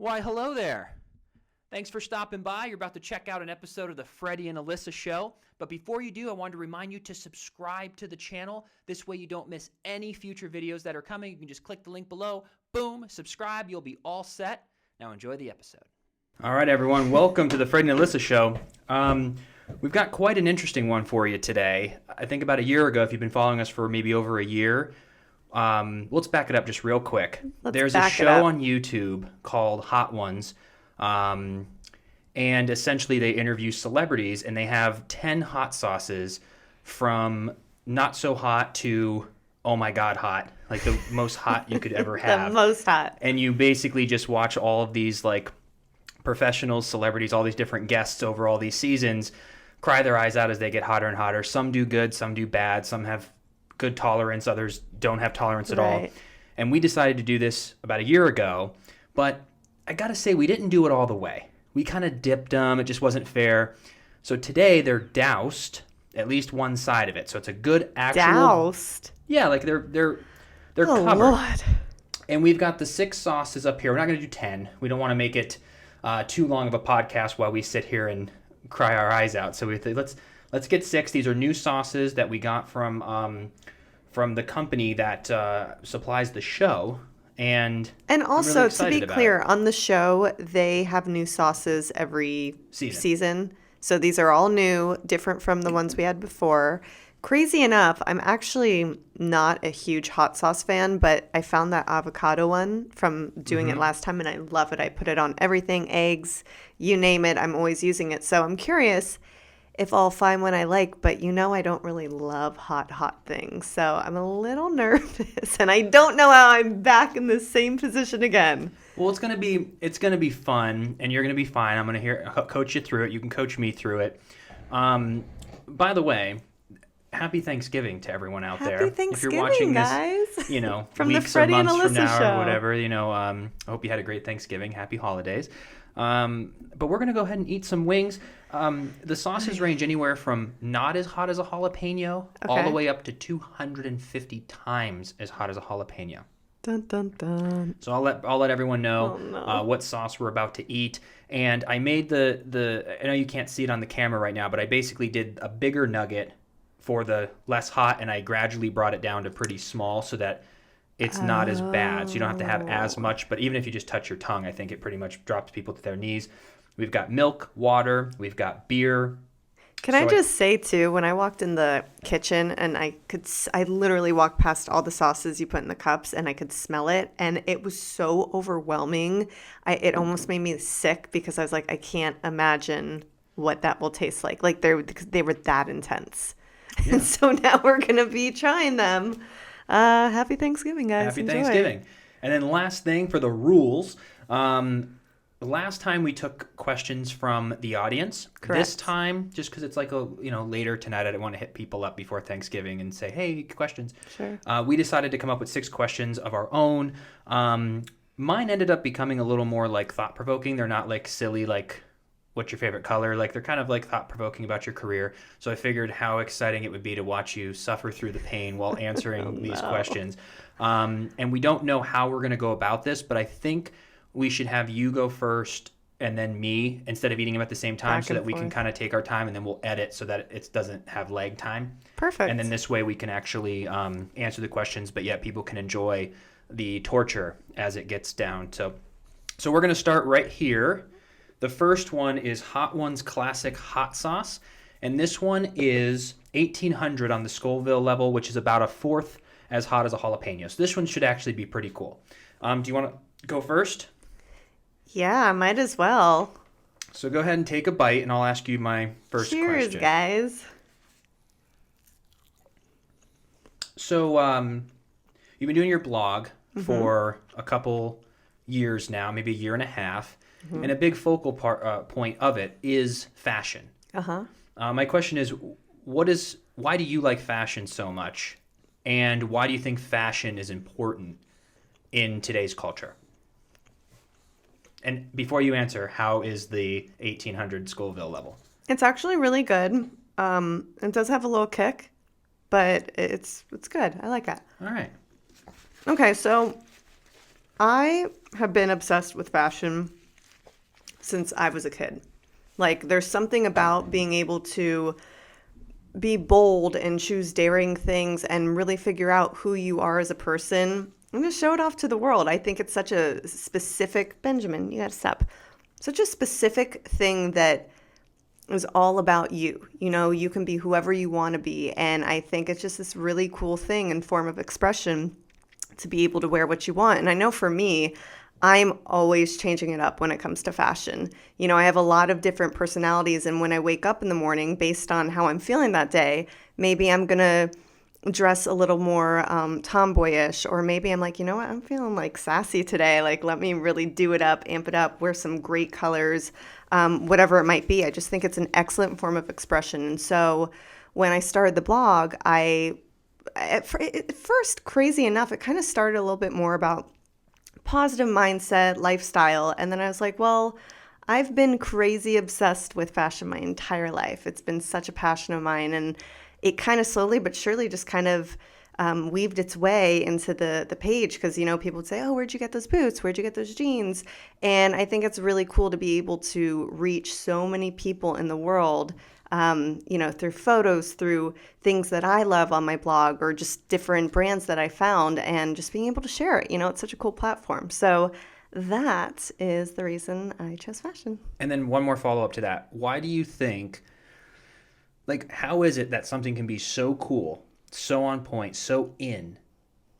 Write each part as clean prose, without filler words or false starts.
Why, hello there. Thanks for stopping by. You're about to check out an episode of the Freddie and Alyssa Show. But before you do, I wanted to remind you to subscribe to the channel. This way you don't miss any future videos that are coming. You can just click the link below. Boom, subscribe. You'll be all set. Now enjoy the episode. All right, everyone. Welcome to the Freddie and Alyssa Show. We've got quite an interesting one for you today. I think about a year ago, if you've been following us for maybe over a year, let's back it up just real quick. There's a show on YouTube called Hot Ones, and essentially they interview celebrities, and they have 10 hot sauces from not so hot to oh my god hot, like the most hot you could ever have. The most hot. And you basically just watch all of these like professionals, celebrities, all these different guests over all these seasons cry their eyes out as they get hotter and hotter. Some do good, some do bad, some have good tolerance, others don't have tolerance at all. And we decided to do this about a year ago, but I gotta say we didn't do it all the way. We kind of dipped them. It just wasn't fair. So today they're doused, at least one side of it. So it's a good actual Doused? Yeah, like they're Oh, covered. Lord. And we've got the 6 sauces up here. We're not going to do 10. We don't want to make it too long of a podcast while we sit here and cry our eyes out. So we think let's get 6. These are new sauces that we got from the company that supplies the show. And also, really to be clear, on the show, they have new sauces every season. So these are all new, different from the ones we had before. Crazy enough, I'm actually not a huge hot sauce fan, but I found that avocado one from doing it last time, and I love it. I put it on everything, eggs, you name it. I'm always using it. So I'm curious if I'll find one I like, but I don't really love hot things. So I'm a little nervous, and I don't know how I'm back in the same position again. Well, it's gonna be fun, and you're gonna be fine. I'm gonna coach you through it. You can coach me through it. By the way, happy Thanksgiving to everyone out there. Happy Thanksgiving, if you're watching guys. this, from weeks the Freddie or and months from Alyssa now Show. or whatever, I hope you had a great Thanksgiving. Happy holidays. But we're gonna go ahead and eat some wings. The sauces range anywhere from not as hot as a jalapeno all the way up to 250 times as hot as a jalapeno. Dun, dun, dun. So I'll let everyone know what sauce we're about to eat. And I made I know you can't see it on the camera right now, but I basically did a bigger nugget for the less hot, and I gradually brought it down to pretty small so that it's not as bad. So you don't have to have as much, but even if you just touch your tongue, I think it pretty much drops people to their knees. We've got milk, water, we've got beer. Can I just say too, when I walked in the kitchen and I literally walked past all the sauces you put in the cups and I could smell it, and it was so overwhelming. It almost made me sick because I was like, I can't imagine what that will taste like. Like they were that intense. Yeah. And so now we're going to be trying them. Happy Thanksgiving, guys. Happy Enjoy. Thanksgiving. And then last thing for the rules, last time we took questions from the audience. Correct. This time, just because it's like later tonight, I didn't want to hit people up before Thanksgiving and say, hey, questions. Sure. We decided to come up with 6 questions of our own. Mine ended up becoming a little more like thought-provoking. They're not like silly, like what's your favorite color? Like they're kind of like thought-provoking about your career. So I figured how exciting it would be to watch you suffer through the pain while answering these questions. And we don't know how we're going to go about this, but I think we should have you go first and then me instead of eating them at the same time, so that we can kind of take our time, and then we'll edit so that it doesn't have lag time. Perfect. And then this way we can actually answer the questions, but yet people can enjoy the torture as it gets down. So we're going to start right here. The first one is Hot Ones Classic Hot Sauce, and this one is 1800 on the Scoville level, which is about a fourth as hot as a jalapeno. So this one should actually be pretty cool. Do you want to go first? Yeah, might as well. So go ahead and take a bite, and I'll ask you my first question. Cheers, guys. So you've been doing your blog for a couple years now, maybe a year and a half. And a big focal point of it is fashion. My question is, why do you like fashion so much? And why do you think fashion is important in today's culture? And before you answer, how is the 1800 Scoville level? It's actually really good. It does have a little kick, but it's good. I like it. All right. Okay, so I have been obsessed with fashion since I was a kid. Like, there's something about being able to be bold and choose daring things and really figure out who you are as a person and just show it off to the world. I think it's such a specific, Benjamin, you gotta stop. Such a specific thing that is all about you. You know, you can be whoever you want to be. And I think it's just this really cool thing and form of expression to be able to wear what you want. And I know for me, I'm always changing it up when it comes to fashion. You know, I have a lot of different personalities, and when I wake up in the morning, based on how I'm feeling that day, maybe I'm gonna dress a little more tomboyish, or maybe I'm like, you know what, I'm feeling like sassy today. Like, let me really do it up, amp it up, wear some great colors, whatever it might be. I just think it's an excellent form of expression. And so when I started the blog, at first, crazy enough, it kind of started a little bit more about positive mindset, lifestyle. And then I was like, well, I've been crazy obsessed with fashion my entire life. It's been such a passion of mine. And it kind of slowly but surely just kind of weaved its way into the page, because, you know, people would say, oh, where'd you get those boots? Where'd you get those jeans? And I think it's really cool to be able to reach so many people in the world, you know, through photos, through things that I love on my blog, or just different brands that I found, and just being able to share it. You know, it's such a cool platform. So that is the reason I chose fashion. And then one more follow-up to that. Why do you think, like, how is it that something can be so cool, so on point, so in?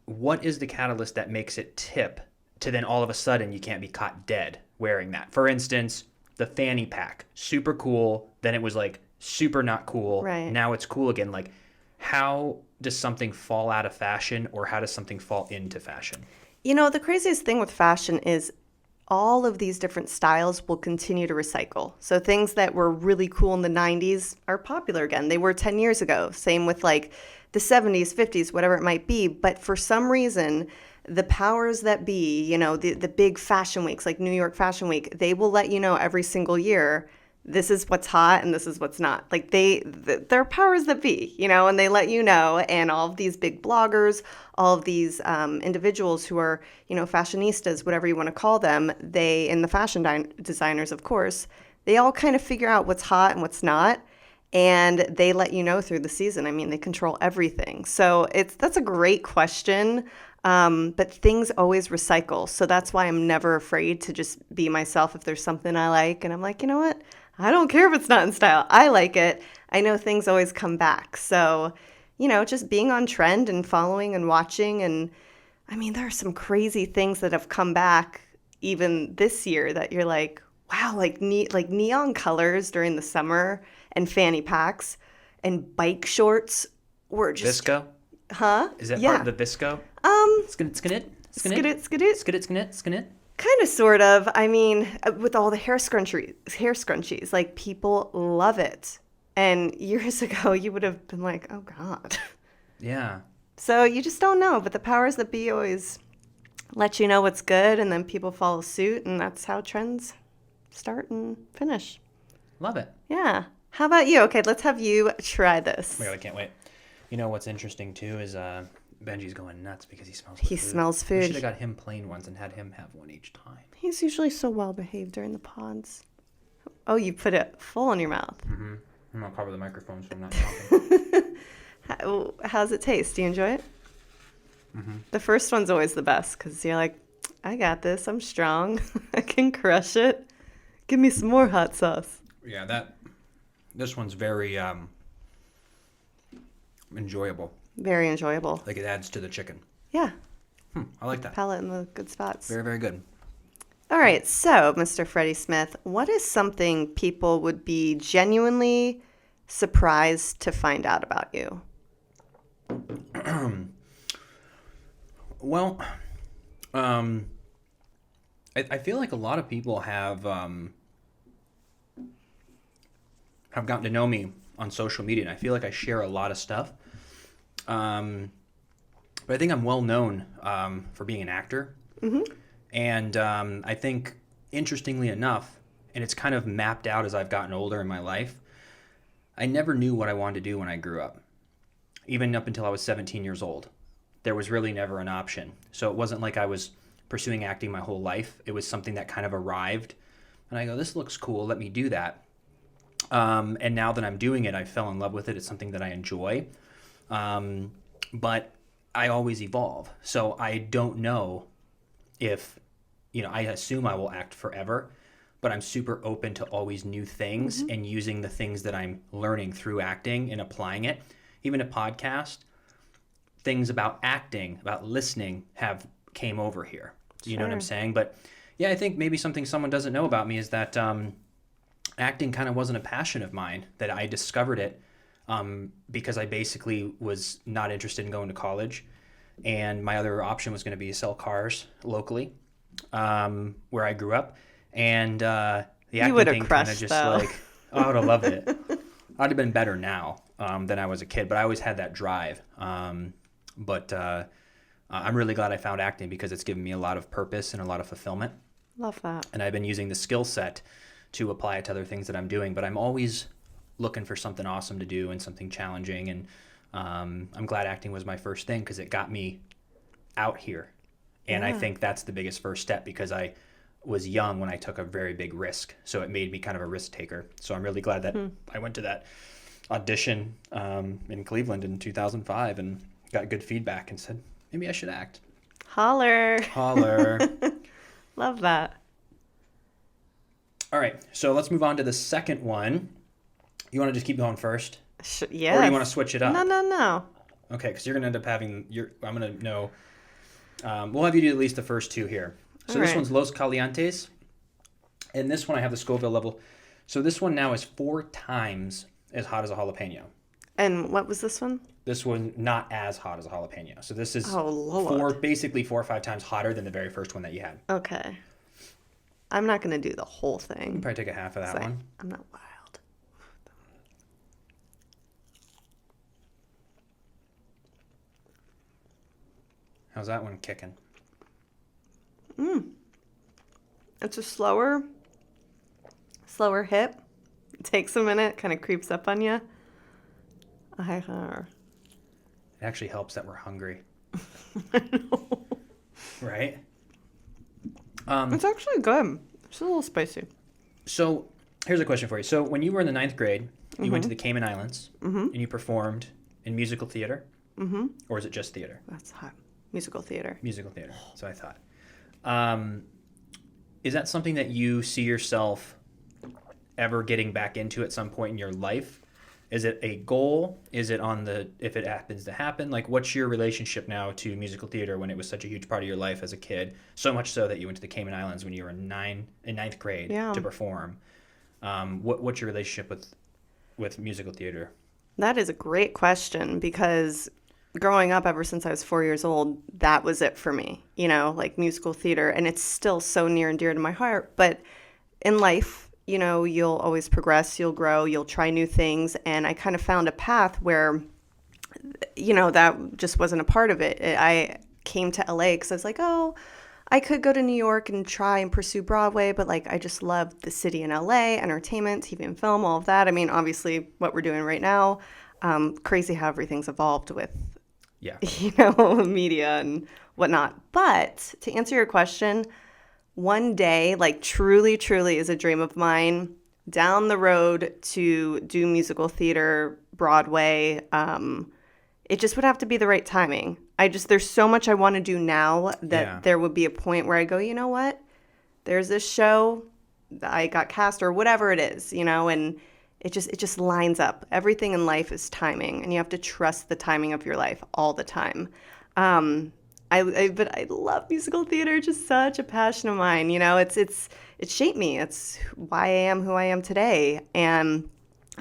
What is the catalyst that makes it tip to then all of a sudden you can't be caught dead wearing that? For instance, the fanny pack, super cool. Then it was like super not cool. Right. Now it's cool again. Like, how does something fall out of fashion, or how does something fall into fashion? You know, the craziest thing with fashion is all of these different styles will continue to recycle. So things that were really cool in the 90s are popular again. They were 10 years ago. Same with like the 70s, 50s, whatever it might be. But for some reason, the powers that be, you know, the big fashion weeks like New York Fashion Week, they will let you know every single year, this is what's hot and this is what's not. Like, they're powers that be, you know, and they let you know. And all of these big bloggers, all of these individuals who are, you know, fashionistas, whatever you want to call them, and the fashion designers, of course, they all kind of figure out what's hot and what's not. And they let you know through the season. I mean, they control everything. So that's a great question. But things always recycle. So that's why I'm never afraid to just be myself if there's something I like. And I'm like, you know what? I don't care if it's not in style. I like it. I know things always come back. So, you know, just being on trend and following and watching. And I mean, there are some crazy things that have come back even this year that you're like, wow, like neon colors during the summer, and fanny packs and bike shorts were just... Visco? Huh? Is that part of the Visco? Skidit? Kind of, sort of. I mean, with all the hair scrunchies, like, people love it. And years ago, you would have been like, oh, God. Yeah. So you just don't know. But the powers that be always let you know what's good, and then people follow suit, and that's how trends start and finish. Love it. Yeah. How about you? Okay, let's have you try this. Oh my God, I can't wait. You know what's interesting, too, is Benji's going nuts because he smells food. Smells food. We should have got him plain ones and had him have one each time. He's usually so well behaved during the pods. Oh, you put it full in your mouth. Mm-hmm. I'm going to cover the microphone so I'm not talking. How's it taste? Do you enjoy it? Mm-hmm. The first one's always the best because you're like, I got this. I'm strong. I can crush it. Give me some more hot sauce. Yeah, this one's very enjoyable. Very enjoyable. Like, it adds to the chicken. Yeah. I like that. Palate in the good spots. Very, very good. All right. So, Mr. Freddie Smith, what is something people would be genuinely surprised to find out about you? Well, I feel like a lot of people have gotten to know me on social media, and I feel like I share a lot of stuff. But I think I'm well known for being an actor. Mm-hmm. And I think, interestingly enough, and it's kind of mapped out as I've gotten older in my life, I never knew what I wanted to do when I grew up. Even up until I was 17 years old. There was really never an option. So it wasn't like I was pursuing acting my whole life. It was something that kind of arrived, and I go, this looks cool. Let me do that. And now that I'm doing it, I fell in love with it. It's something that I enjoy. But I always evolve. So I don't know if, I assume I will act forever, but I'm super open to always new things and using the things that I'm learning through acting and applying it. Even a podcast, things about acting, about listening came over here. You know what I'm saying? But yeah, I think maybe something someone doesn't know about me is that acting kind of wasn't a passion of mine, that I discovered it because I basically was not interested in going to college. And my other option was going to be to sell cars locally where I grew up. And the acting thing kind of just I would have loved it. I'd have been better now than I was a kid, but I always had that drive. But I'm really glad I found acting because it's given me a lot of purpose and a lot of fulfillment. Love that. And I've been using the skill set to apply it to other things that I'm doing, but I'm always looking for something awesome to do and something challenging. And I'm glad acting was my first thing because it got me out here. And I think that's the biggest first step because I was young when I took a very big risk. So it made me kind of a risk taker. So I'm really glad that I went to that audition in Cleveland in 2005 and got good feedback and said, maybe I should act. Holler. Love that. All right. So let's move on to the second one. You want to just keep going first? Yeah. Or do you want to switch it up? No. Okay, because you're going to end up having I'm going to know. We'll have you do at least the first two here. So this one's Los Calientes. And this one I have the Scoville level. So this one now is 4 times as hot as a jalapeno. And what was this one? This one not as hot as a jalapeno. So this is basically 4 or 5 times hotter than the very first one that you had. Okay. I'm not going to do the whole thing. You can probably take a half of that one. I'm not wild. How's that one kicking? It's a slower hit. It takes a minute, kind of creeps up on you. It actually helps that we're hungry. I know. Right? It's actually good. It's a little spicy. So here's a question for you. So when you were in the 9th grade, you went to the Cayman Islands and you performed in musical theater? Or is it just theater? That's hot. Musical theater. Musical theater. So I thought. Is that something that you see yourself ever getting back into at some point in your life? Is it a goal? Is it if it happens to happen? Like, what's your relationship now to musical theater when it was such a huge part of your life as a kid? So much so that you went to the Cayman Islands when you were in 9th grade to perform. What's your relationship with musical theater? That is a great question because growing up ever since I was 4 years old, that was it for me, like musical theater. And it's still so near and dear to my heart. But in life, you'll always progress, you'll grow, you'll try new things. And I kind of found a path where, that just wasn't a part of it. I came to LA because I was like, oh, I could go to New York and try and pursue Broadway. But I just loved the city in LA, entertainment, TV and film, all of that. I mean, obviously what we're doing right now, crazy how everything's evolved with, media and whatnot. But to answer your question, one day, truly, truly is a dream of mine, down the road to do musical theater, Broadway. It just would have to be the right timing. There's so much I want to do now that there would be a point where I go, you know what? There's this show, I got cast or whatever it is, and it just lines up. Everything in life is timing, and you have to trust the timing of your life all the time. But I love musical theater, just such a passion of mine. It shaped me. It's why I am who I am today. And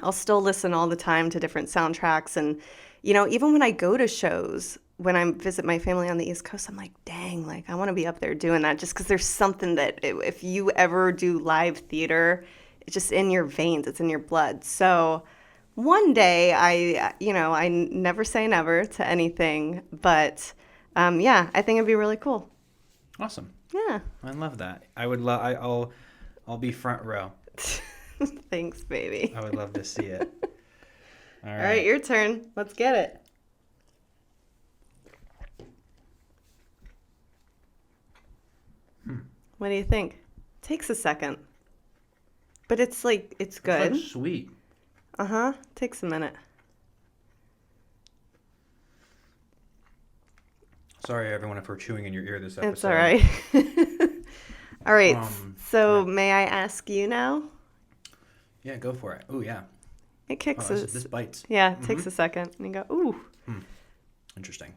I'll still listen all the time to different soundtracks. And, even when I go to shows, when I visit my family on the East Coast, I'm like, dang, I want to be up there doing that just because there's something that if you ever do live theater, it's just in your veins. It's in your blood. So one day I never say never to anything, but I think it'd be really cool. Awesome. Yeah. I love that. I'll be front row. Thanks, baby. I would love to see it. All right, your turn. Let's get it. What do you think? Takes a second. But it's like, it's good. It's like sweet. Uh-huh. Takes a minute. Sorry, everyone, if we're chewing in your ear this episode. It's all right. All right. So yeah. may I ask you now? Yeah, go for it. Oh, yeah. It kicks this bites. Yeah, it takes a second. And you go, ooh. Interesting.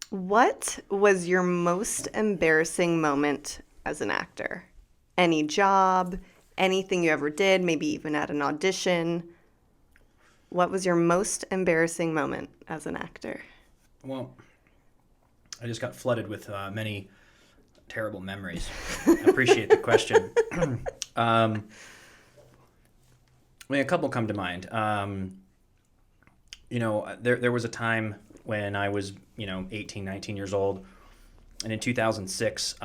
What was your most embarrassing moment as an actor? Any job, anything you ever did, maybe even at an audition? What was your most embarrassing moment as an actor? Well, I just got flooded with many terrible memories. I appreciate the question. I mean, a couple come to mind. There was a time when I was, 18, 19 years old. And in 2006,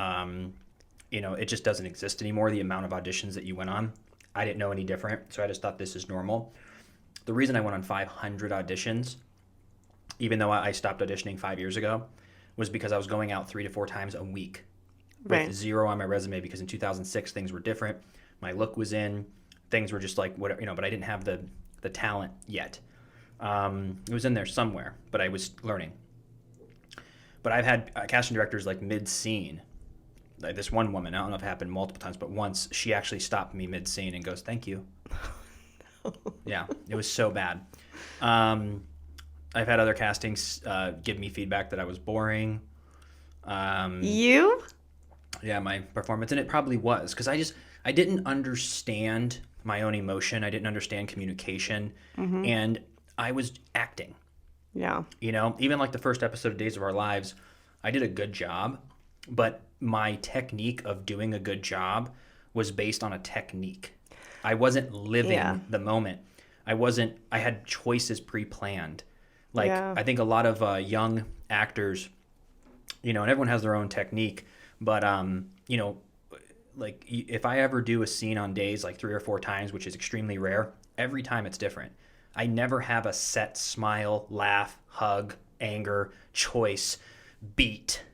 it just doesn't exist anymore, the amount of auditions that you went on. I didn't know any different, so I just thought this is normal. The reason I went on 500 auditions, even though I stopped auditioning 5 years ago, was because I was going out 3 to 4 times a week with 0 on my resume, because in 2006 things were different. My look was in, things were just like whatever, but I didn't have the talent yet. It was in there somewhere, but I was learning. But I've had casting directors like mid-scene. Like this one woman, I don't know if it happened multiple times, but once she actually stopped me mid-scene and goes, "Thank you." No. Yeah, it was so bad. I've had other castings give me feedback that I was boring. You? Yeah, my performance, and it probably was, because I didn't understand my own emotion. I didn't understand communication, and I was acting. Yeah. Even like the first episode of Days of Our Lives, I did a good job, but my technique of doing a good job was based on a technique. I wasn't living the moment. I had choices pre-planned. I think a lot of young actors, and everyone has their own technique, but if I ever do a scene on Days like 3 or 4 times, which is extremely rare, every time it's different. I never have a set smile, laugh, hug, anger, choice, beat.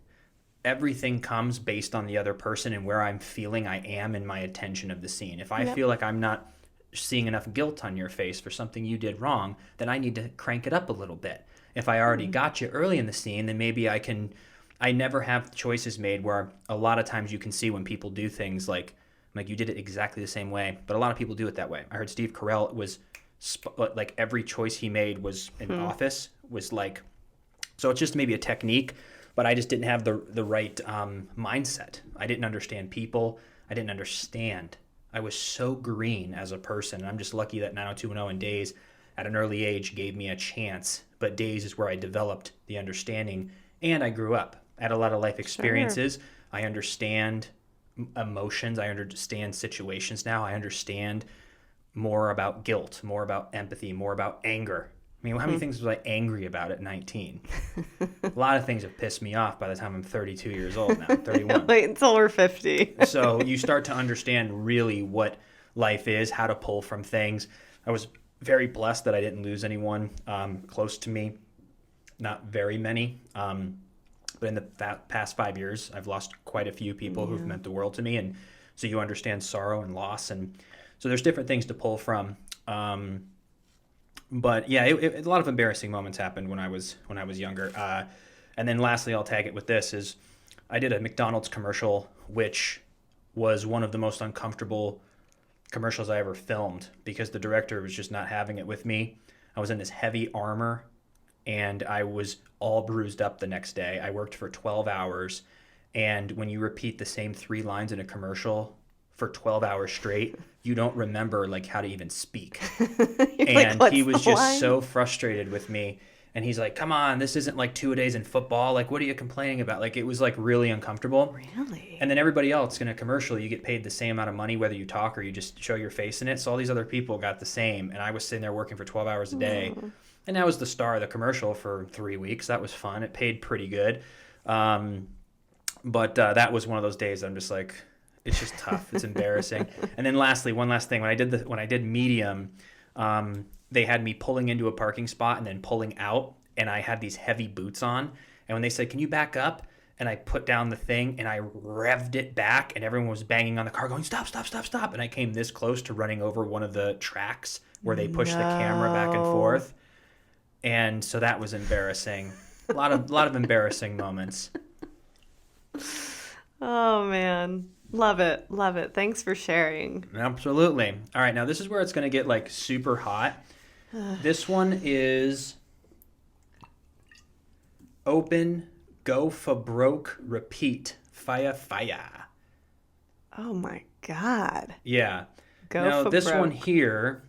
Everything comes based on the other person and where I'm feeling I am in my attention of the scene. If I feel like I'm not seeing enough guilt on your face for something you did wrong, then I need to crank it up a little bit. If I already got you early in the scene, then maybe I never have choices made, where a lot of times you can see when people do things like you did it exactly the same way, but a lot of people do it that way. I heard Steve Carell was like every choice he made was in Office was like, so it's just maybe a technique, but I just didn't have the right mindset. I didn't understand people. I didn't understand. I was so green as a person. And I'm just lucky that 90210 and Days at an early age gave me a chance. But Days is where I developed the understanding, and I grew up. I had a lot of life experiences. Sure. I understand emotions. I understand situations now. I understand more about guilt, more about empathy, more about anger. I mean, how many things was I angry about at 19? A lot of things have pissed me off by the time I'm 32 years old now, 31. Wait until we're 50. So you start to understand really what life is, how to pull from things. I was very blessed that I didn't lose anyone close to me. Not very many. But in the past 5 years, I've lost quite a few people who've meant the world to me. And so you understand sorrow and loss. And so there's different things to pull from. But yeah, a lot of embarrassing moments happened when I was younger. And then lastly, I'll tag it with this, is I did a McDonald's commercial, which was one of the most uncomfortable commercials I ever filmed, because the director was just not having it with me. I was in this heavy armor, and I was all bruised up the next day. I worked for 12 hours, and when you repeat the same 3 lines in a commercial for 12 hours straight, you don't remember how to even speak. And he was just so frustrated with me. And he's like, "Come on, this isn't like 2-a-days in football. What are you complaining about?" It was really uncomfortable. Really? And then everybody else in a commercial, you get paid the same amount of money whether you talk or you just show your face in it. So all these other people got the same. And I was sitting there working for 12 hours a day. And I was the star of the commercial for 3 weeks. That was fun. It paid pretty good. But that was one of those days I'm just like, it's just tough. It's embarrassing. And then lastly, one last thing. When I did Medium, they had me pulling into a parking spot and then pulling out, and I had these heavy boots on. And when they said, "Can you back up?" and I put down the thing and I revved it back, and everyone was banging on the car going, stop, stop, stop, stop. And I came this close to running over one of the tracks where they push the camera back and forth. And so that was embarrassing. A lot of embarrassing moments. Oh, man. Love it. Love it. Thanks for sharing. Absolutely. All right, now this is where it's going to get like super hot. This one is open, go for broke, repeat, fire, fire. Oh my God. Yeah. Go for this broke. one here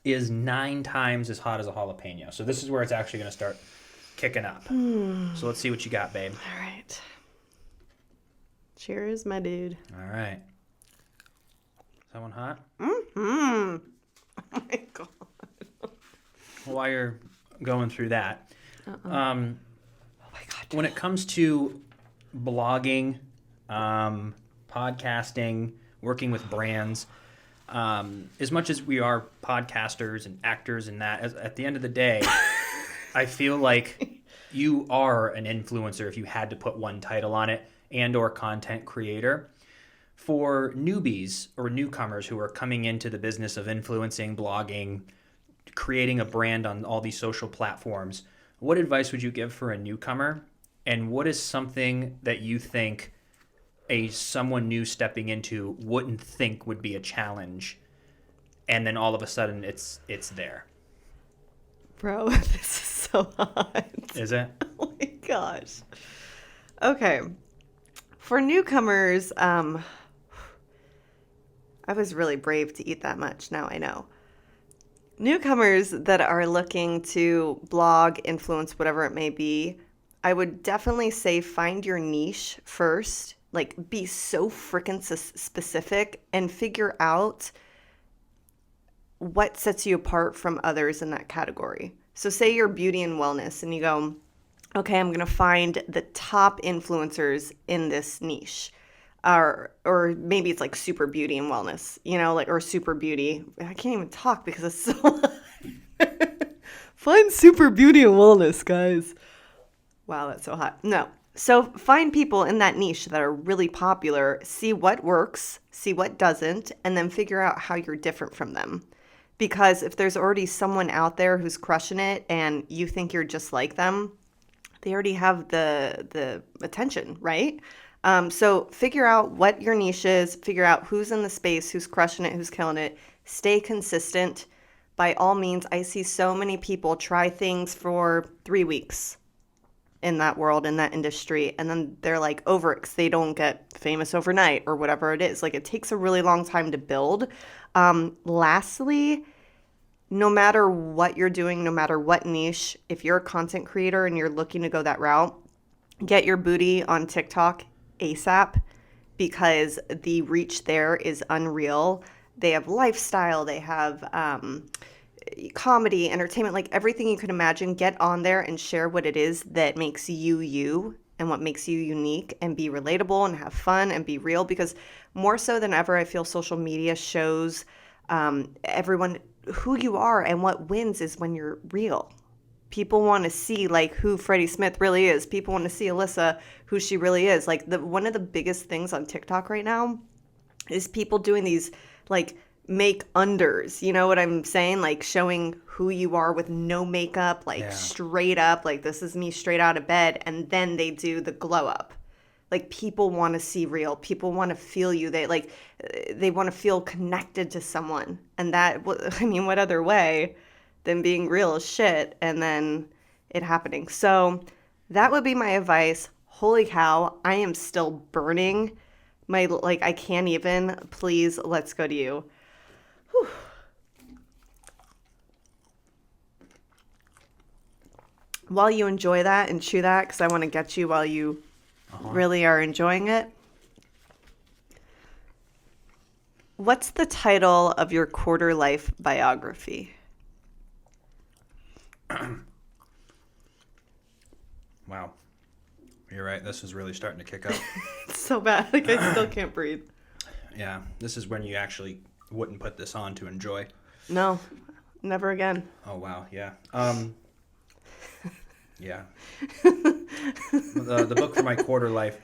is 9 times as hot as a jalapeno. So this is where it's actually going to start kicking up. So let's see what you got, babe. All right. Cheers, my dude. All right. Is that one hot? Oh my God. While you're going through that, Oh my God. when it comes to blogging, podcasting, working with brands, as much as we are podcasters and actors and that, at the end of the day, I feel like you are an influencer if you had to put one title on it, and or content creator. For newbies or newcomers who are coming into the business of influencing, blogging, creating a brand on all these social platforms, what advice would you give for a newcomer? And what is something that you think someone new stepping into wouldn't think would be a challenge, and then all of a sudden it's there? Bro, this is so hot. Is it? Oh my gosh. Okay. For newcomers, I was really brave to eat that much. Now I know. Newcomers that are looking to blog, influence, whatever it may be, I would definitely say find your niche first. Like, be so freaking specific and figure out what sets you apart from others in that category. So say you're beauty and wellness and you go, okay, I'm going to find the top influencers in this niche. Or maybe it's like super beauty and wellness, or super beauty. I can't even talk because it's so Find super beauty and wellness, guys. Wow, that's so hot. No. So find people in that niche that are really popular, see what works, see what doesn't, and then figure out how you're different from them. Because if there's already someone out there who's crushing it and you think you're just like them, they already have the attention, right? So figure out what your niche is, figure out who's in the space, who's crushing it, who's killing it. Stay consistent. By all means, I see so many people try things for 3 weeks in that world, in that industry, and then they're like over it because they don't get famous overnight or whatever it is. Like, it takes a really long time to build. Lastly, no matter what you're doing, no matter what niche, if you're a content creator and you're looking to go that route, get your booty on TikTok ASAP, because the reach there is unreal. They have lifestyle, they have comedy, entertainment, like everything you could imagine. Get on there and share what it is that makes you you and what makes you unique, and be relatable and have fun and be real, because more so than ever, I feel social media shows everyone who you are, and what wins is when you're real. People want to see like who Freddie Smith really is. People want to see Alyssa, who she really is. Like, one of the biggest things on TikTok right now is people doing these like make unders. You know what I'm saying? Like, showing who you are with no makeup, like straight up, like this is me straight out of bed. And then they do the glow up. Like, people want to see real. People want to feel you. They want to feel connected to someone. And that, I mean, what other way than being real as shit and then it happening? So that would be my advice. Holy cow, I am still burning. I can't even. Please, let's go to you. Whew. While you enjoy that and chew that, because I want to get you while you really are enjoying it. What's the title of your quarter life biography? Wow. You're right. This is really starting to kick up. It's so bad. Like, I still can't breathe. Yeah. This is when you actually wouldn't put this on to enjoy. No. Never again. Oh, wow. Yeah. Yeah. The book for my quarter life.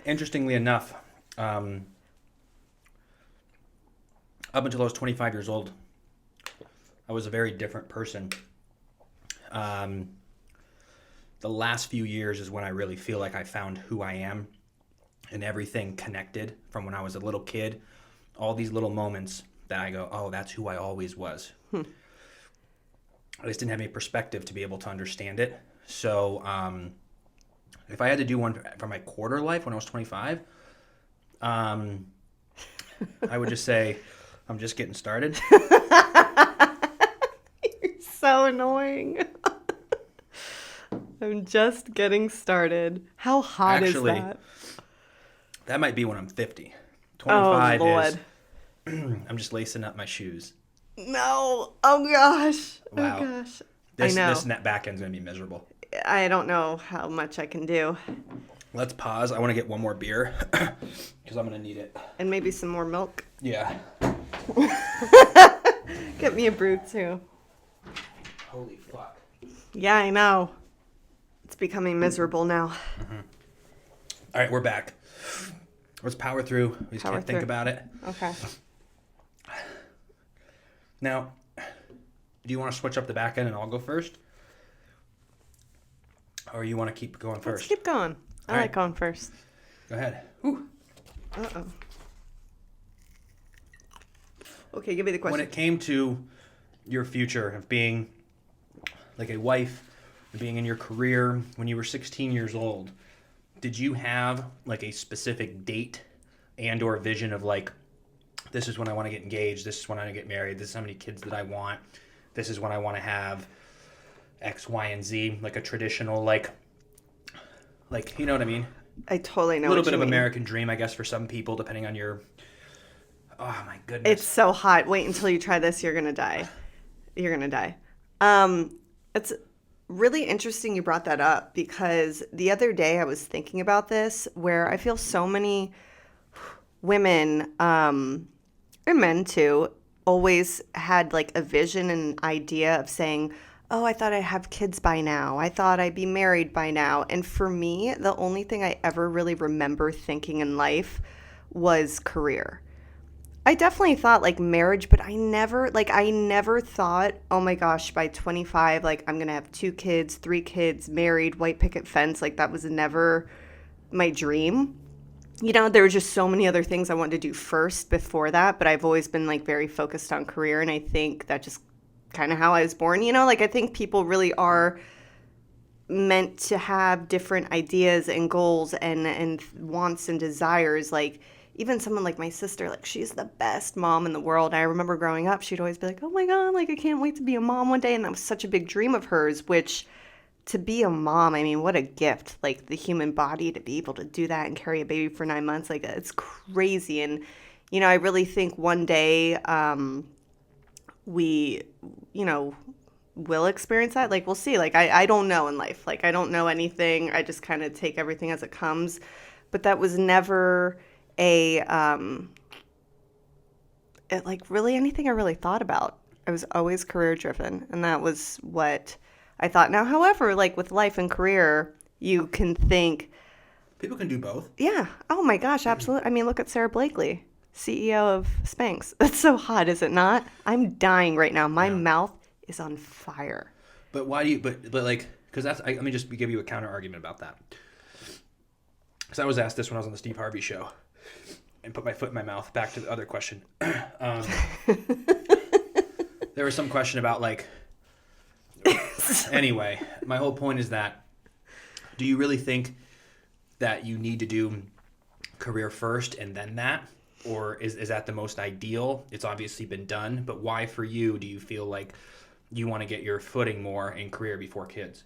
Interestingly enough, up until I was 25 years old, I was a very different person. The last few years is when I really feel like I found who I am, and everything connected from when I was a little kid. All these little moments that I go, oh, that's who I always was. I just didn't have any perspective to be able to understand it. So if I had to do one for my quarter life when I was 25, I would just say, I'm just getting started. You're so annoying. I'm just getting started. How hot is that? That might be when I'm 50. 25 oh, Lord. is I'm just lacing up my shoes. No. Oh, gosh. Wow. Oh, gosh. This I know. This net back end's going to be miserable. I don't know how much I can do. Let's pause. I want to get one more beer because I'm going to need it. And maybe some more milk. Yeah. Get me a brew, too. Holy fuck. Yeah, I know. It's becoming miserable now. Mm-hmm. All right, we're back. Let's power through. We just can't think about it. Okay. Now, do you want to switch up the back end and I'll go first? Or you want to keep going first? Let's keep going. I like going first. Go ahead. Whew. Uh-oh. Okay, give me the question. When it came to your future of being like a wife, being in your career, when you were 16 years old, did you have like a specific date and or vision of like, this is when I want to get engaged, this is when I want to get married, this is how many kids that I want, this is when I want to have X, Y, and Z, like a traditional, like you know what I mean? I totally know a little what bit you of mean. American dream, I guess, for some people, depending on your... Oh, my goodness. It's so hot. Wait until you try this. You're going to die. You're going to die. It's really interesting you brought that up because the other day I was thinking about this where I feel so many women, and men too, always had like a vision and idea of saying, oh, I thought I'd have kids by now. I thought I'd be married by now. And for me, the only thing I ever really remember thinking in life was career. I definitely thought like marriage, but I never thought, oh my gosh, by 25, like I'm going to have 2 kids, 3 kids, married, white picket fence. Like that was never my dream. You know, there were just so many other things I wanted to do first before that, but I've always been like very focused on career. And I think that just kind of how I was born, you know, like I think people really are meant to have different ideas and goals and wants and desires. Like even someone like my sister, like she's the best mom in the world. I remember growing up, she'd always be like, oh my God, like I can't wait to be a mom one day. And that was such a big dream of hers, which to be a mom, I mean, what a gift, like the human body to be able to do that and carry a baby for 9 months. Like it's crazy. And, you know, I really think one day, we, you know, will experience that. Like, we'll see. Like, I don't know in life. Like, I don't know anything. I just kind of take everything as it comes. But that was never like really anything I really thought about. I was always career driven. And that was what I thought. Now, however, like with life and career, you can think. People can do both. Yeah. Oh my gosh, absolutely. I mean, look at Sarah Blakely. CEO of Spanx. That's so hot, is it not? I'm dying right now. My mouth is on fire. But why do you, but like, because that's, let me just give you a counter argument about that. Because I was asked this when I was on the Steve Harvey show and put my foot in my mouth. Back to the other question. There was some question about like, anyway, my whole point is that, do you really think that you need to do career first and then that? Or is that the most ideal? It's obviously been done, but why for you do you feel like you want to get your footing more in career before kids?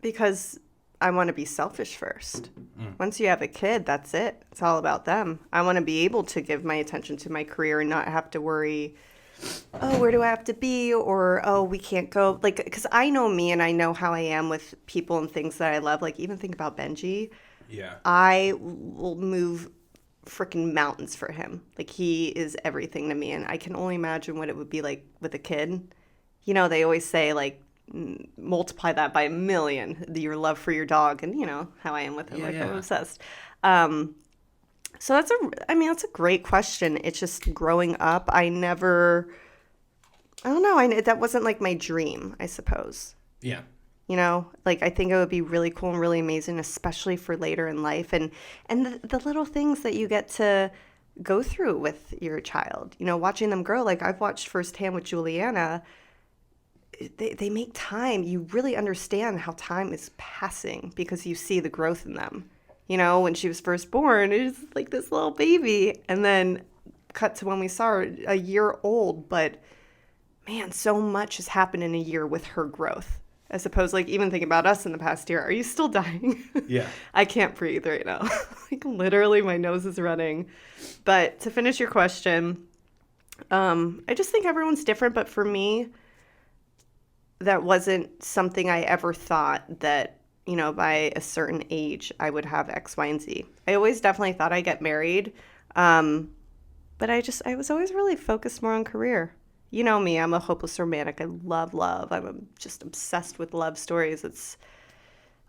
Because I want to be selfish first. Once you have a kid, that's it. It's all about them. I want to be able to give my attention to my career and not have to worry, oh, where do I have to be? Or, oh, we can't go. Like, because I know me and I know how I am with people and things that I love. Like, even think about Benji. Yeah. I will move freaking mountains for him. Like he is everything to me, and I can only imagine what it would be like with a kid. You know, they always say like multiply that by a million, your love for your dog, and you know how I am with him, I'm obsessed. So that's a great question. It's just growing up, I don't know, that wasn't like my dream, I suppose. Yeah. You know, like I think it would be really cool and really amazing, especially for later in life, and the little things that you get to go through with your child. You know, watching them grow. Like I've watched firsthand with Juliana. They make time. You really understand how time is passing because you see the growth in them. You know, when she was first born, it was like this little baby, and then cut to when we saw her a year old. But man, so much has happened in a year with her growth. I suppose, like, even thinking about us in the past year, are you still dying? Yeah. I can't breathe right now. Like, literally, my nose is running. But to finish your question, I just think everyone's different. But for me, that wasn't something I ever thought that, you know, by a certain age, I would have X, Y, and Z. I always definitely thought I'd get married. But I was always really focused more on career. You know me, I'm a hopeless romantic. I love love. I'm just obsessed with love stories. It's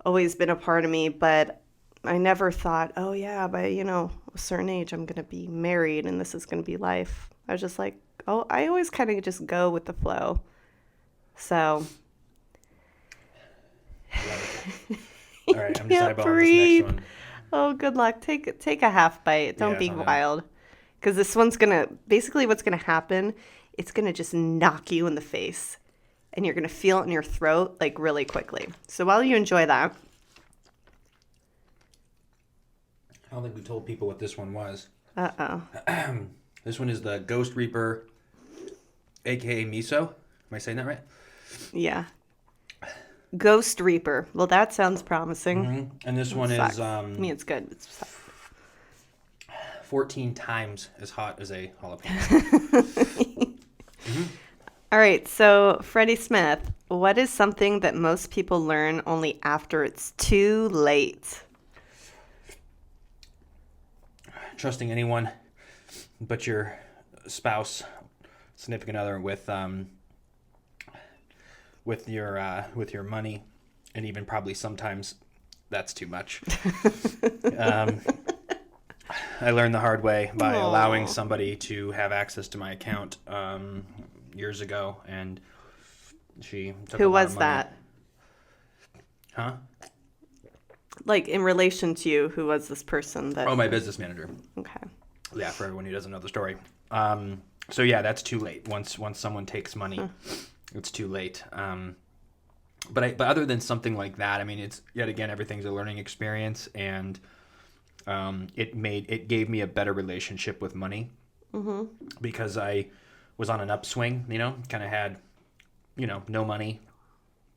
always been a part of me, but I never thought, oh yeah, by, you know, a certain age, I'm going to be married and this is going to be life. I was just like, oh, I always kind of just go with the flow. So. All right, I'm just eyeballing this next one. Oh, good luck. Take a half bite. Don't be wild. Because this one's going to, basically what's going to happen, it's going to just knock you in the face. And you're going to feel it in your throat, like, really quickly. So while you enjoy that. I don't think we told people what this one was. Uh-oh. This one is the Ghost Reaper, a.k.a. Miso. Am I saying that right? Yeah. Ghost Reaper. Well, that sounds promising. Mm-hmm. And this one is... I mean, it's good. It's 14 times as hot as a jalapeno. Mm-hmm. All right, so Freddie Smith, what is something that most people learn only after it's too late? Trusting anyone but your spouse, significant other with your money, and even probably sometimes that's too much. I learned the hard way by allowing somebody to have access to my account years ago, and she took Who a lot was of money. that? Huh? Like, in relation to you, who was this person that... Oh, my business manager. Okay. Yeah, for everyone who doesn't know the story. So yeah, that's too late. Once someone takes money, it's too late. But other than something like that, I mean, it's yet again, everything's a learning experience, and it gave me a better relationship with money, because I was on an upswing. You know, kind of had, you know, no money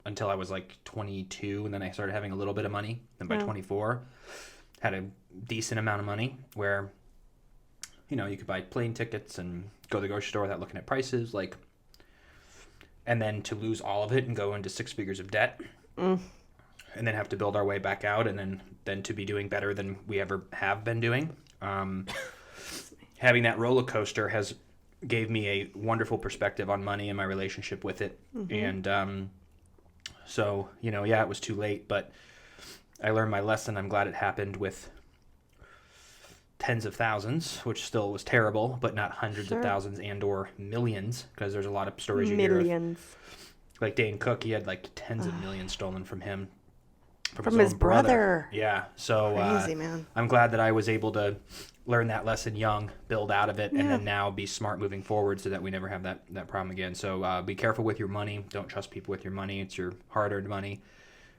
until I was like 22, and then I started having a little bit of money. Then by 24, had a decent amount of money where, you know, you could buy plane tickets and go to the grocery store without looking at prices, like, and then to lose all of it and go into 6 figures of debt, and then have to build our way back out, and then to be doing better than we ever have been doing. Having that roller coaster has gave me a wonderful perspective on money and my relationship with it. And so, you know, yeah, it was too late, but I learned my lesson. I'm glad it happened with tens of thousands, which still was terrible, but not hundreds of thousands and or millions, because there's a lot of stories you hear of, like Dane Cook. He had like tens of millions stolen from him, from his brother. Yeah, so crazy, man. I'm glad that I was able to learn that lesson young, build out of it, and then now be smart moving forward so that we never have that problem again. So be careful with your money. Don't trust people with your money. It's your hard-earned money.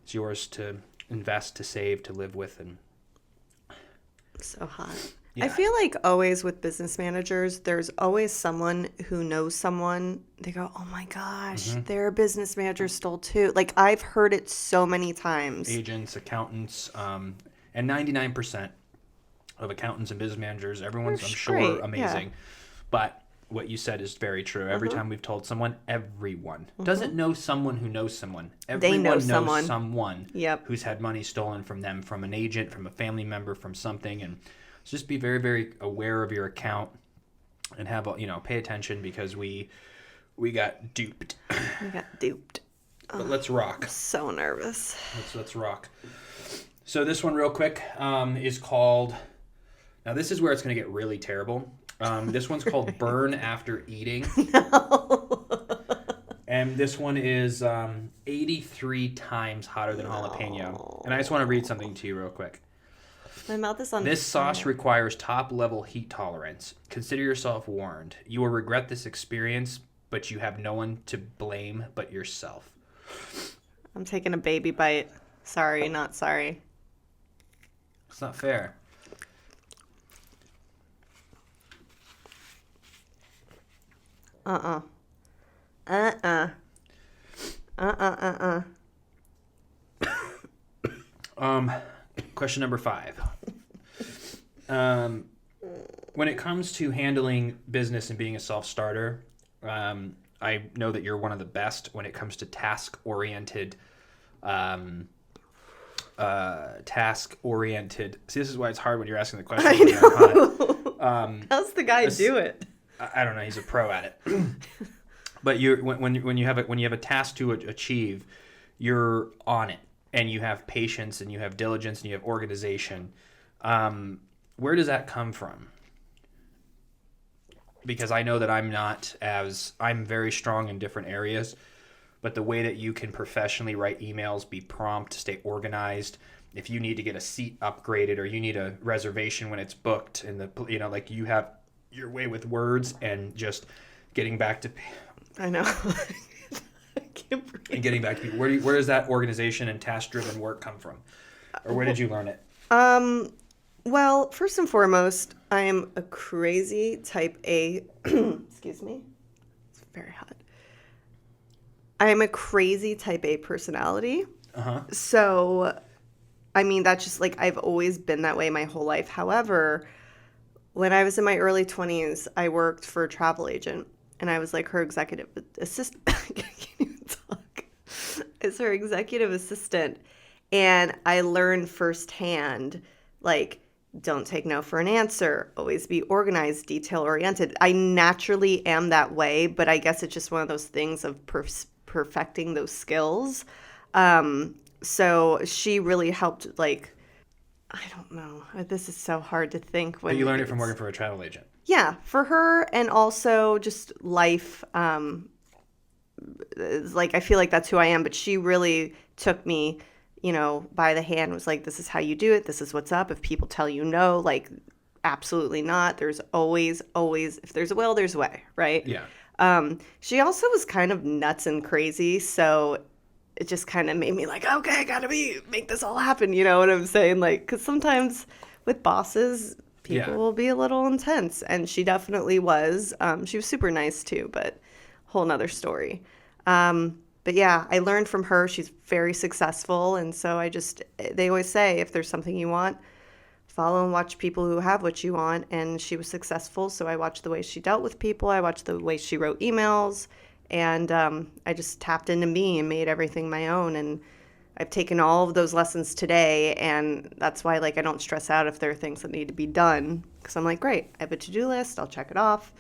It's yours to invest, to save, to live with. And so hot. Yeah. I feel like always with business managers, there's always someone who knows someone. They go, oh my gosh, their business manager stole too. Like, I've heard it so many times. Agents, accountants, and 99% of accountants and business managers, everyone's, I'm sure, great. amazing. Yeah. But what you said is very true. Every time we've told someone, everyone doesn't know someone who knows someone. Everyone knows someone who's had money stolen from them, from an agent, from a family member, from something. And just be very, very aware of your account and have, you know, pay attention, because we got duped. We got duped. but let's rock. I'm so nervous. Let's rock. So this one real quick is called, now this is where it's going to get really terrible. This one's called Burn After Eating. No. And this one is 83 times hotter than jalapeno. And I just want to read something to you real quick. My mouth is on This sauce requires top-level heat tolerance. Consider yourself warned. You will regret this experience, but you have no one to blame but yourself. I'm taking a baby bite. Sorry, not sorry. It's not fair. Question number 5. When it comes to handling business and being a self-starter, I know that you're one of the best when it comes to task-oriented. See, this is why it's hard when you're asking the question. I know. How's the guy do it? I don't know. He's a pro at it. But when you have a task to achieve, you're on it, and you have patience, and you have diligence, and you have organization. Where does that come from? Because I know that I'm very strong in different areas, but the way that you can professionally write emails, be prompt, stay organized. If you need to get a seat upgraded or you need a reservation when it's booked, and like you have your way with words and just getting back to. I know. I can't breathe. And getting back to people. Where does that organization and task-driven work come from? Or where did you learn it? Well, first and foremost, I am a crazy type A. Excuse me. It's very hot. I am a crazy type A personality. Uh-huh. So, I mean, that's just like I've always been that way my whole life. However, when I was in my early 20s, I worked for a travel agent, and I was like her executive assistant. I can't even talk. As her executive assistant. And I learned firsthand, like, don't take no for an answer. Always be organized, detail-oriented. I naturally am that way, but I guess it's just one of those things of perfecting those skills. So she really helped, like, I don't know. This is so hard to think. But you learned it from working for a travel agent. Yeah, for her, and also just life. Like, I feel like that's who I am, but she really took me, by the hand, was like, this is how you do it. This is what's up. If people tell you no, like, absolutely not. There's always, if there's a will, there's a way, right? Yeah. She also was kind of nuts and crazy, so it just kind of made me like, okay, I gotta make this all happen. You know what I'm saying? Like, because sometimes with bosses, people will be a little intense, and she definitely was. She was super nice too, but whole nother story. But yeah, I learned from her. She's very successful, and so they always say, if there's something you want, follow and watch people who have what you want, and she was successful, so I watched the way she dealt with people. I watched the way she wrote emails, and I just tapped into me and made everything my own, and I've taken all of those lessons today, and that's why, like, I don't stress out if there are things that need to be done, because I'm like, great, I have a to-do list, I'll check it off.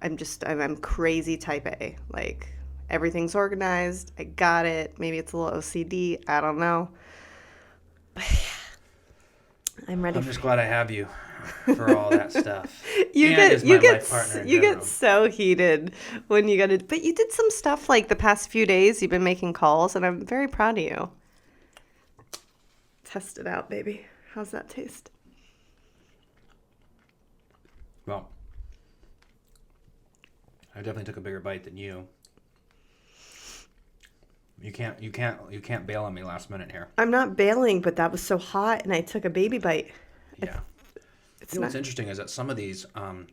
I'm crazy type A, like, everything's organized. I got it. Maybe it's a little OCD. I don't know. But yeah, I'm ready. I'm just glad I have you for all that stuff. You get so heated when you got to. But you did some stuff like the past few days. You've been making calls, and I'm very proud of you. Test it out, baby. How's that taste? Well, I definitely took a bigger bite than you. You can't bail on me last minute here. I'm not bailing, but that was so hot, and I took a baby bite. Yeah. What's interesting is that some of these, that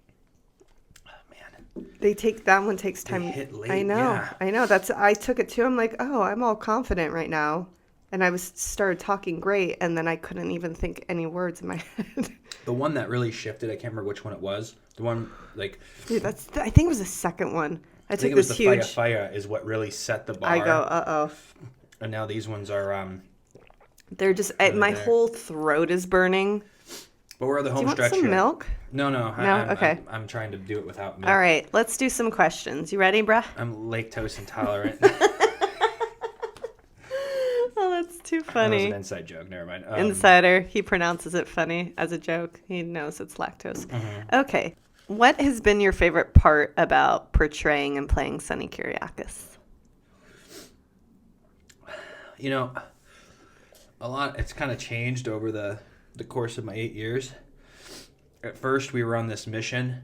one takes time. They hit late. I know. Yeah. I know. I took it too. I'm like, oh, I'm all confident right now, and I started talking great, and then I couldn't even think any words in my head. The one that really shifted, I can't remember which one it was. The one like. Dude, I think it was the second one. I took it this was huge. The fire is what really set the bar. I go, uh-oh. And now these ones are. They're just. My whole throat is burning. But we're at the home stretch here. Do you want some milk? No. Okay. I'm trying to do it without milk. All right, let's do some questions. You ready, bruh? I'm lactose intolerant. Too That was funny. an inside joke. Never mind. Insider. He pronounces it funny as a joke. He knows it's lactose. Okay. What has been your favorite part about portraying and playing Sonny Kyriakis? You know, a lot. It's kind of changed over the course of my 8 years. At first, we were on this mission,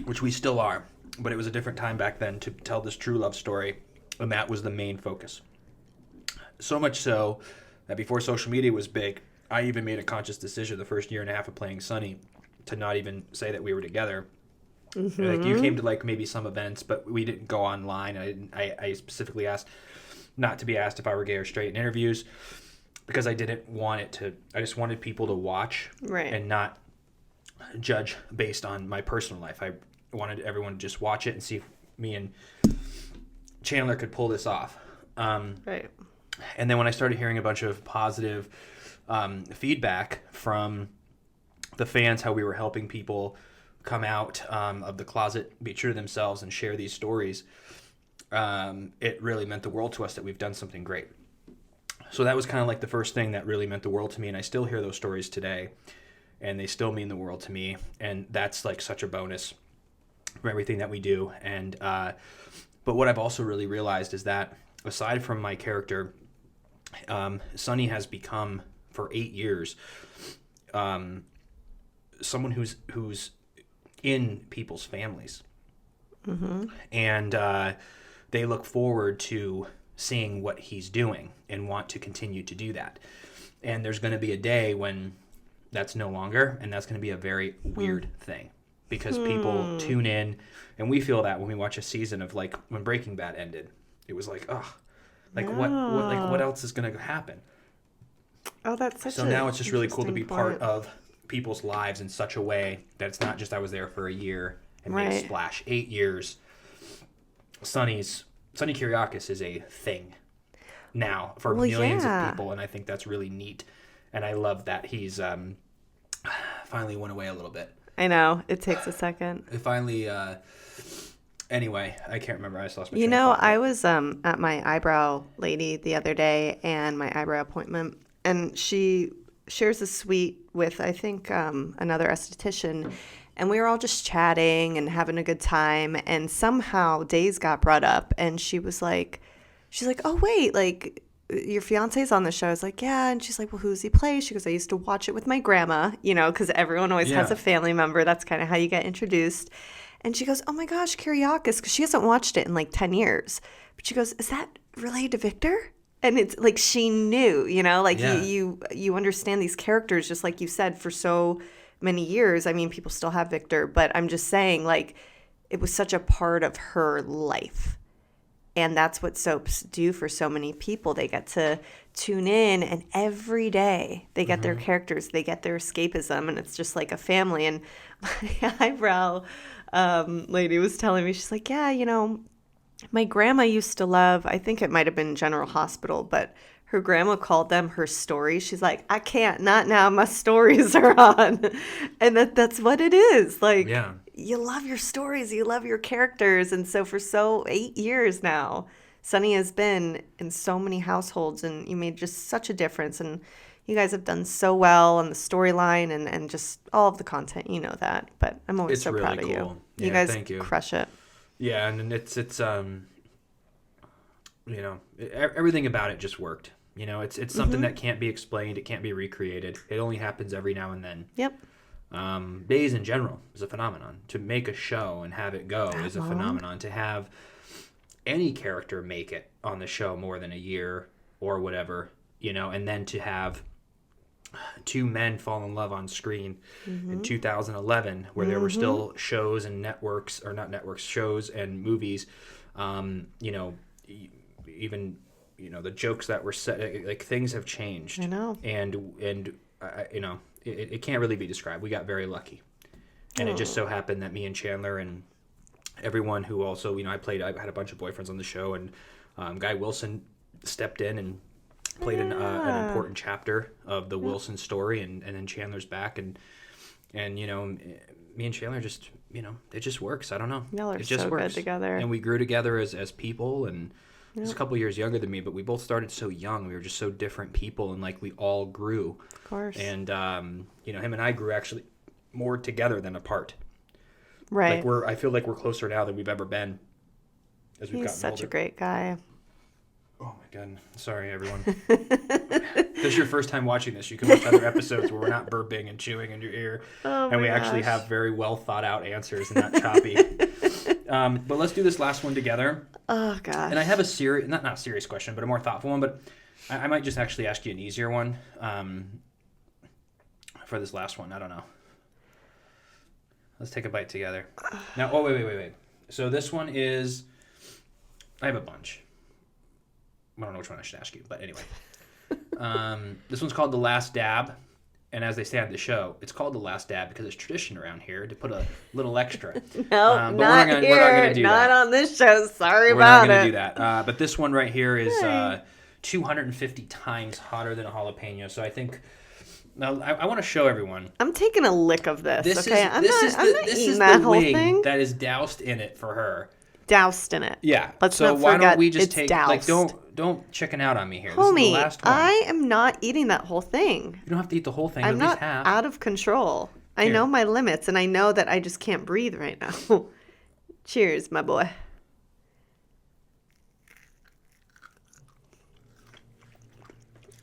which we still are, but it was a different time back then to tell this true love story, and that was the main focus. So much so that before social media was big, I even made a conscious decision the first year and a half of playing Sonny to not even say that we were together. Mm-hmm. Like, you came to like maybe some events, but we didn't go online. I specifically asked not to be asked if I were gay or straight in interviews because I didn't want it to. I just wanted people to watch and not judge based on my personal life. I wanted everyone to just watch it and see if me and Chandler could pull this off. Right. And then when I started hearing a bunch of positive feedback from the fans, how we were helping people come out of the closet, be true to themselves, and share these stories, it really meant the world to us that we've done something great. So that was kind of like the first thing that really meant the world to me, and I still hear those stories today, and they still mean the world to me, and that's like such a bonus for everything that we do. And but what I've also really realized is that aside from my character, Sonny has become for 8 years someone who's in people's families, and they look forward to seeing what he's doing and want to continue to do that. And there's going to be a day when that's no longer, and that's going to be a very weird thing because people tune in, and we feel that when we watch a season of like when Breaking Bad ended, it was like, oh, like what else is going to happen? Oh, that's such so now it's just really cool to be part of people's lives in such a way that it's not just I was there for a year and made a splash. 8 years. Sonny Kyriakis is a thing now for millions of people, and I think that's really neat. And I love that he's finally went away a little bit. I know. It takes a second. It finally... Anyway, I can't remember. I just lost my train of thought. I was at my eyebrow lady the other day and my eyebrow appointment, and she shares a suite with, I think, another esthetician, and we were all just chatting and having a good time, and somehow Days got brought up, and she's like, oh, wait, like, your fiance's on the show. I was like, yeah, and she's like, well, who's he play? She goes, I used to watch it with my grandma, because everyone always has a family member. That's kind of how you get introduced. And she goes, oh my gosh, Kyriakis, because she hasn't watched it in like 10 years. But she goes, is that related to Victor? And it's like she knew, you understand these characters, just like you said, for so many years. I mean, people still have Victor, but I'm just saying, like, it was such a part of her life. And that's what soaps do for so many people. They get to tune in, and every day they get their characters, they get their escapism, and it's just like a family. And my eyebrow lady was telling me, she's like, yeah, my grandma used to love, I think it might have been General Hospital, but her grandma called them her stories. She's like, I can't, not now, my stories are on. And that's what it is. Like, you love your stories, you love your characters. And so for 8 years now, Sonny has been in so many households, and you made just such a difference. And you guys have done so well on the storyline and just all of the content, that. But I'm always so really proud of you. Yeah, you guys thank you. Crush it. Yeah, and it's everything about it just worked. It's something that can't be explained. It can't be recreated. It only happens every now and then. Yep. Days in general is a phenomenon. To make a show and have it go is a phenomenon. To have any character make it on the show more than a year or whatever, and then to have two men fall in love on screen in 2011, where there were still shows and networks, or not networks, shows and movies, even the jokes that were set, like, things have changed. I know. And it can't really be described. We got very lucky, and it just so happened that me and Chandler and everyone who also, I had a bunch of boyfriends on the show, and Guy Wilson stepped in and played an important chapter of the Wilson story, and then Chandler's back, and me and Chandler just, it just works. I don't know. Y'all are it just so works. good together. And we grew together as people, and He's a couple years younger than me, but we both started so young. We were just so different people, and like we all grew. Of course. And him and I grew actually more together than apart. Right. Like I feel like we're closer now than we've ever been as we've He's gotten such older. a great guy. Oh my God. Sorry, everyone. If this is your first time watching this, you can watch other episodes where we're not burping and chewing in your ear. Oh and we my actually gosh. have very well thought out answers and not choppy. But let's do this last one together. Oh, gosh. And I have a serious, not serious question, but a more thoughtful one. But I might just actually ask you an easier one for this last one. I don't know. Let's take a bite together. Now, wait. So this one is, I have a bunch. I don't know which one I should ask you, but anyway. This one's called The Last Dab. And as they say on the show, it's called The Last Dab because it's tradition around here to put a little extra. No, but not we're not here. gonna do Not that. on this show. Sorry We're not about going to it. do that. But this one right here is Hey. 250 times hotter than a jalapeno. So I think, now I want to show everyone. I'm taking a lick of this, This okay? is I'm this not is the eating that whole wing thing. that is doused in it for her. Doused in it. Yeah. Let's so not why forget don't we just it's take doused. like don't chicken out on me here. This is Homie, the last one. I am not eating that whole thing. You don't have to eat the whole thing. I'm at not least half. out of control. I Here. know my limits, and I know that I just can't breathe right now. Cheers, my boy.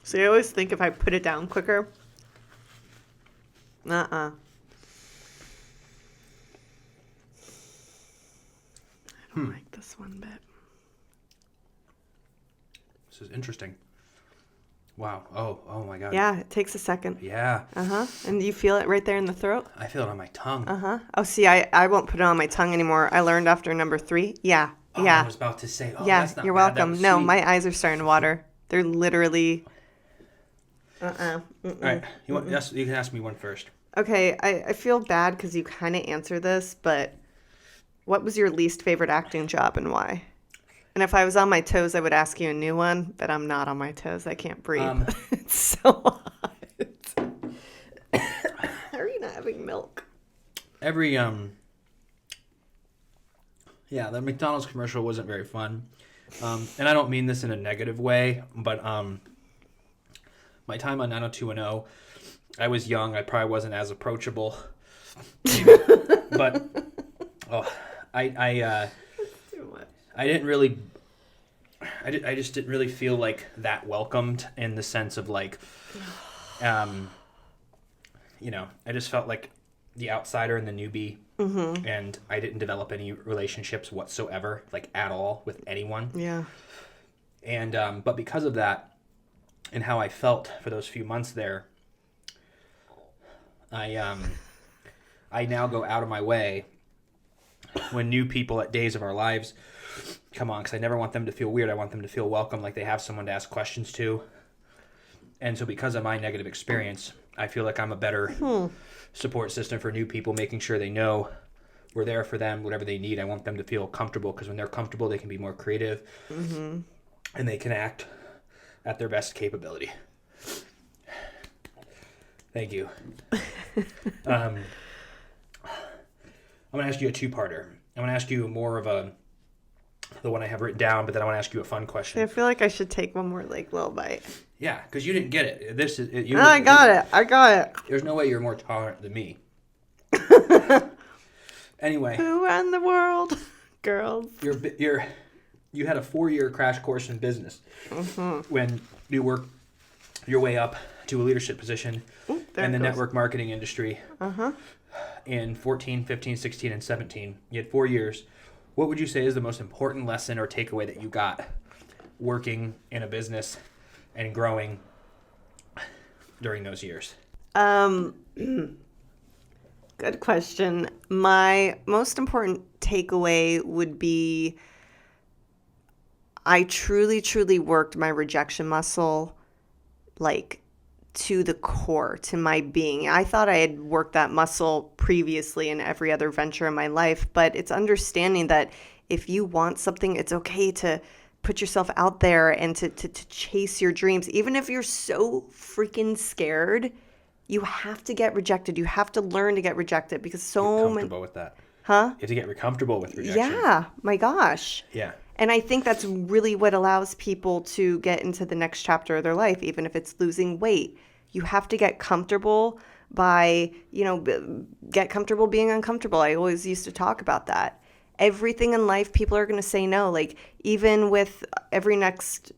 So I always think if I put it down quicker. I don't like this one bit. This is interesting. Wow. Oh my God. Yeah, it takes a second. Yeah. And you feel it right there in the throat? I feel it on my tongue. Oh, see, I won't put it on my tongue anymore. I learned after number 3. Yeah. Oh, Yeah. I was about to say, Yeah, that's not you're bad. That welcome. was No, sweet. my eyes are starting to water. They're literally. All right. You can ask me one first. Okay, I feel bad because you kind of answer this, but what was your least favorite acting job and why? And if I was on my toes, I would ask you a new one, but I'm not on my toes. I can't breathe. It's so hot. How are you not having milk? Every yeah, the McDonald's commercial wasn't very fun. And I don't mean this in a negative way, but my time on 90210, I was young. I probably wasn't as approachable. But I Too much. I just didn't really feel like that welcomed in the sense of like, I just felt like the outsider and the newbie, and I didn't develop any relationships whatsoever, like at all, with anyone. Yeah. And but because of that, and how I felt for those few months there, I now go out of my way when new people at Days of Our Lives come on, because I never want them to feel weird. I want them to feel welcome, like they have someone to ask questions to. And so because of my negative experience, I feel like I'm a better support system for new people, making sure they know we're there for them, whatever they need. I want them to feel comfortable, because when they're comfortable, they can be more creative, and they can act at their best capability. Thank you. I'm going to ask you a two-parter. I'm going to ask you more of the one I have written down, but then I want to ask you a fun question. I feel like I should take one more little bite. Yeah, because you didn't get it. I got it. There's no way you're more tolerant than me. Anyway, Who ran the world? Girls. you had a 4-year crash course in business when you worked your way up to a leadership position in the network marketing industry in 14, 15, 16, and 17. You had 4 years. What would you say is the most important lesson or takeaway that you got working in a business and growing during those years? Good question. My most important takeaway would be I truly, truly worked my rejection muscle like to the core, to my being. I thought I had worked that muscle previously in every other venture in my life, but it's understanding that if you want something, it's okay to put yourself out there and to chase your dreams. Even if you're so freaking scared, you have to get rejected. You have to learn to get rejected because Get so many... comfortable with that. Huh? You have to get comfortable with rejection. Yeah, my gosh. Yeah. And I think that's really what allows people to get into the next chapter of their life, even if it's losing weight. You have to get comfortable by, get comfortable being uncomfortable. I always used to talk about that. Everything in life, people are going to say no. Like, even with every next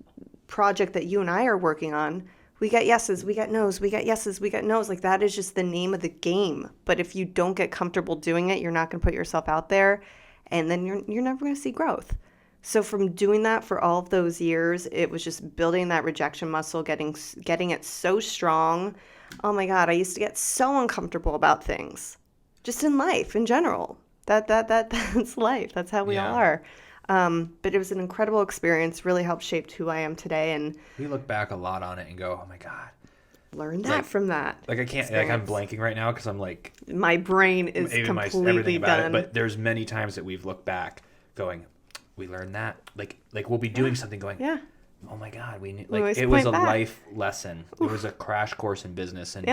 project that you and I are working on, we get yeses, we get nos, we get yeses, we get nos. Like, that is just the name of the game. But if you don't get comfortable doing it, you're not going to put yourself out there, and then you're never going to see growth. So from doing that for all of those years, it was just building that rejection muscle, getting it so strong. Oh my God, I used to get so uncomfortable about things, just in life in general. That's life. That's how we all are. But it was an incredible experience. Really helped shape who I am today. And we look back a lot on it and go, oh my God. Learn that from that. Like, I can't, experience. Like, I'm blanking right now because I'm like, my brain is completely done. But there's many times that we've looked back going, we learned that. Like we'll be doing something going, oh my God, we knew. Like, it was a life lesson. It was a crash course in business. And,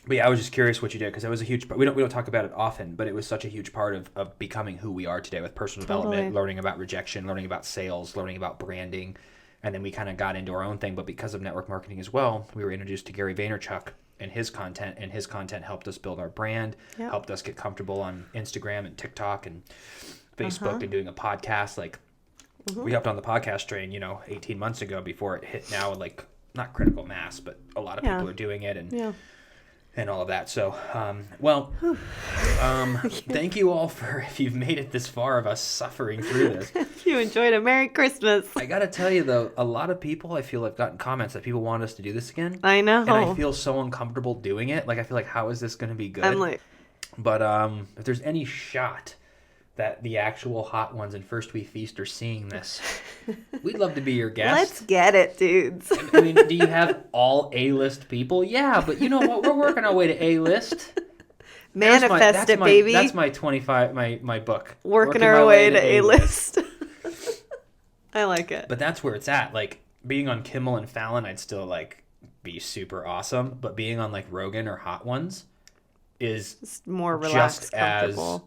but yeah, I was just curious what you did, because it was a huge part. We don't talk about it often, but it was such a huge part of becoming who we are today with personal development, learning about rejection, learning about sales, learning about branding. And then we kind of got into our own thing. But because of network marketing as well, we were introduced to Gary Vaynerchuk and his content helped us build our brand, helped us get comfortable on Instagram and TikTok and Facebook and doing a podcast. Like, we hopped on the podcast train, 18 months ago before it hit now, like, not critical mass, but a lot of people are doing it and all of that. So, thank you all if you've made it this far of us suffering through this. If you enjoyed it, Merry Christmas. I got to tell you, though, a lot of people, I feel, have gotten comments that people want us to do this again. I know. And I feel so uncomfortable doing it. Like, I feel like, how is this going to be good? I'm like... But if there's any shot that the actual hot ones in First We Feast are seeing this, we'd love to be your guest. Let's get it, dudes. I mean, do you have all A-list people? Yeah, but you know what? We're working our way to A-list. Manifest it, baby. That's my 25, my book. Working our way to A-list. I like it. But that's where it's at. Like, being on Kimmel and Fallon, I'd still, like, be super awesome. But being on, like, Rogan or Hot Ones is it's more relaxed, comfortable.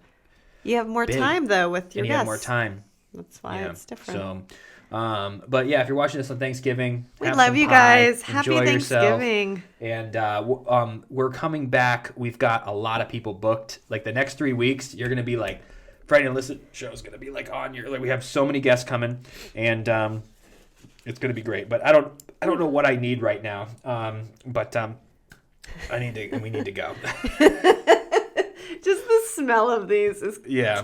You have more time, though, with your guests. You have more time. That's why it's different. So, but yeah, if you're watching this on Thanksgiving, we love you guys. Happy Thanksgiving. Yourself. And we're coming back. We've got a lot of people booked. Like, the next 3 weeks, you're going to be like, Freddie Alyssa Show is going to be like on your, like, we have so many guests coming, and it's going to be great. But I don't know what I need right now. But we need to go. Just the smell of these is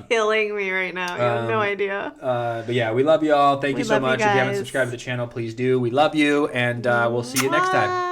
killing me right now. You have no idea. But yeah, we love you all. Thank you so much. If you haven't subscribed to the channel, please do. We love you, and we'll see you next time.